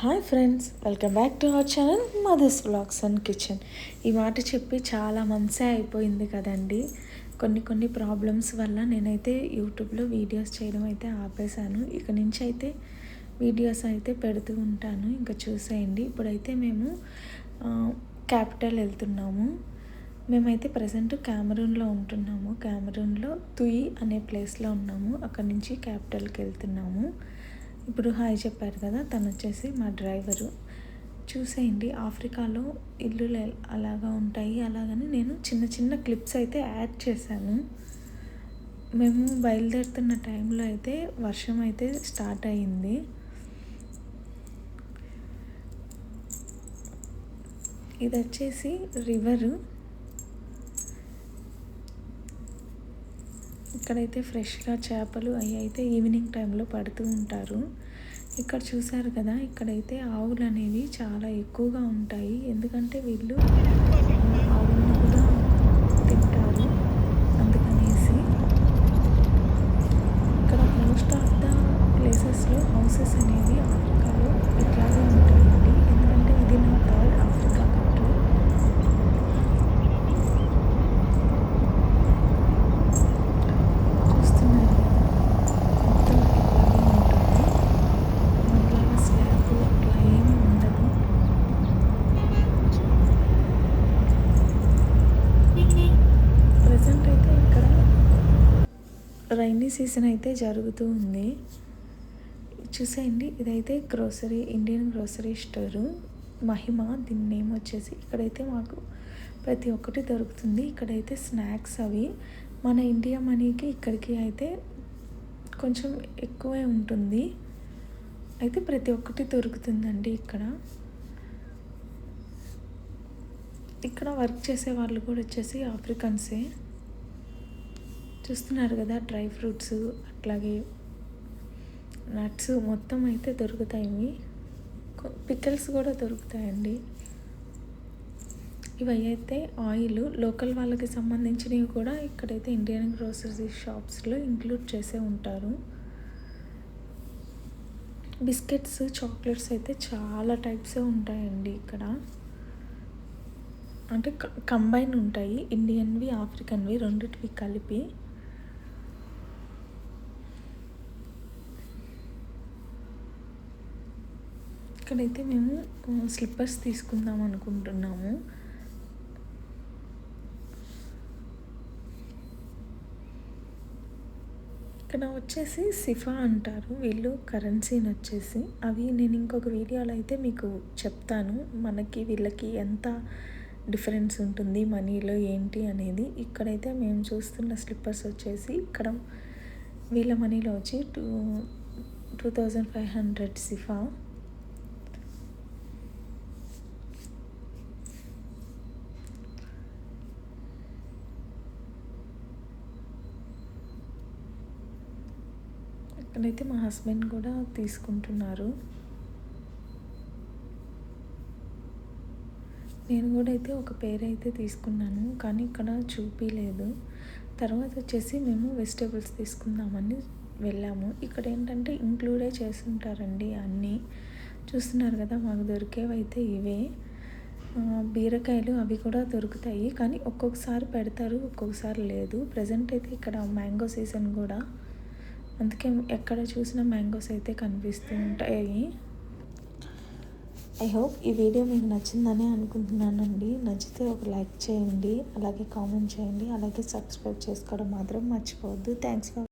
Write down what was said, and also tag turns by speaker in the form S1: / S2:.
S1: Hi friends, welcome back to our channel mothers vlogs and kitchen. ఈ మాట చెప్పి చాలా మంత్సే అయిపోయింది కదండి. కొన్ని ప్రాబ్లమ్స్ వల్ల నేనైతే యూట్యూబ్లో వీడియోస్ చేయడం అయితే ఆపేశాను. ఇక నుంచి అయితే వీడియోస్ అయితే పెడుతూ ఉంటాను, ఇంకా చూసేయండి. ఇప్పుడైతే మేము క్యాపిటల్ వెళ్తున్నాము. మేమైతే ప్రజెంట్ క్యామరూన్లో ఉంటున్నాము. క్యామరూన్లో తుయి అనే ప్లేస్లో ఉన్నాము. అక్కడి నుంచి క్యాపిటల్కి వెళ్తున్నాము. ఇప్పుడు హాయ్ చెప్పారు కదా, తను వచ్చేసి మా డ్రైవరు. చూసేయండి, ఆఫ్రికాలో ఇల్లు అలాగా ఉంటాయి. అలాగని నేను చిన్న చిన్న క్లిప్స్ అయితే యాడ్ చేశాను. మేము బయలుదేరుతున్న టైంలో అయితే వర్షం అయితే స్టార్ట్ అయ్యింది. ఇది వచ్చేసి రివరు. ఇక్కడైతే ఫ్రెష్గా చేపలు అవి అయితే ఈవినింగ్ టైంలో పడుతూ ఉంటారు. ఇక్కడ చూసారు కదా, ఇక్కడైతే ఆవులు అనేవి చాలా ఎక్కువగా ఉంటాయి. ఎందుకంటే వీళ్ళు ఆవులను కూడా తింటారు, అందుకనేసి. ఇక్కడ మోస్ట్ ఆఫ్ ద ప్లేసెస్లో హౌసెస్ అనేవి ఆఫ్రికాలో ఇట్లాగే ఉంటాయండి. ఎందుకంటే ఇది నా third Africa country. Rainy season అయితే జరుగుతూ ఉంది. చూసేయండి, ఇదైతే గ్రోసరీ, ఇండియన్ గ్రోసరీ స్టోరు మహిమ. దీని నేమ్ వచ్చేసి. ఇక్కడైతే మాకు ప్రతి ఒక్కటి దొరుకుతుంది. ఇక్కడైతే స్నాక్స్ అవి మన ఇండియా మనీకి ఇక్కడికి అయితే కొంచెం ఎక్కువే ఉంటుంది. అయితే ప్రతి ఒక్కటి దొరుకుతుందండి ఇక్కడ వర్క్ చేసే వాళ్ళు కూడా వచ్చేసి ఆఫ్రికన్సే. చూస్తున్నారు కదా, డ్రై ఫ్రూట్స్ అట్లాగే నట్స్ మొత్తం అయితే దొరుకుతాయి. పికిల్స్ కూడా దొరుకుతాయండి. ఇవి అయితే ఆయిల్ లోకల్ వాళ్ళకి సంబంధించినవి కూడా ఇక్కడైతే ఇండియన్ గ్రోసరీ షాప్స్లో ఇంక్లూడ్ చేసే ఉంటారు. బిస్కెట్స్, చాక్లెట్స్ అయితే చాలా టైప్సే ఉంటాయండి ఇక్కడ. అంటే కంబైన్ ఉంటాయి, ఇండియన్వి ఆఫ్రికన్వి రెండిటివి కలిపి. ఇక్కడైతే మేము స్లిప్పర్స్ తీసుకుందాం అనుకుంటున్నాము. ఇక్కడ వచ్చేసి సిఫా అంటారు వీళ్ళు కరెన్సీని వచ్చేసి. అవి నేను ఇంకొక వీడియోలో అయితే మీకు చెప్తాను, మనకి వీళ్ళకి ఎంత డిఫరెన్స్ ఉంటుంది మనీలో ఏంటి అనేది. ఇక్కడైతే మేము చూస్తున్న స్లిప్పర్స్ వచ్చేసి ఇక్కడ వీళ్ళ మనీలో వచ్చి 2500 సిఫా. ఇక్కడైతే మా హస్బెండ్ కూడా తీసుకుంటున్నారు. నేను కూడా అయితే ఒక పేరు అయితే తీసుకున్నాను, కానీ ఇక్కడ చూపించలేదు. తర్వాత వచ్చేసి మేము వెజిటేబుల్స్ తీసుకుందామని వెళ్ళాము. ఇక్కడ ఏంటంటే ఇంక్లూడే చేస్తుంటారండి అన్నీ. చూస్తున్నారు కదా, మాకు దొరికేవి అయితే ఇవే. బీరకాయలు అవి కూడా దొరుకుతాయి, కానీ ఒక్కొక్కసారి పెడతారు, ఒక్కొక్కసారి లేదు. ప్రజెంట్ అయితే ఇక్కడ మ్యాంగో సీజన్ కూడా, అందుకే ఎక్కడ చూసినా మ్యాంగోస్ అయితే కనిపిస్తూ ఉంటాయి. ఐ హోప్ ఈ వీడియో మీకు నచ్చిందని అనుకుంటున్నానండి. నచ్చితే ఒక లైక్ చేయండి, అలాగే కామెంట్ చేయండి, అలాగే సబ్స్క్రైబ్ చేసుకోవడం మాత్రం మర్చిపోవద్దు. Thanks for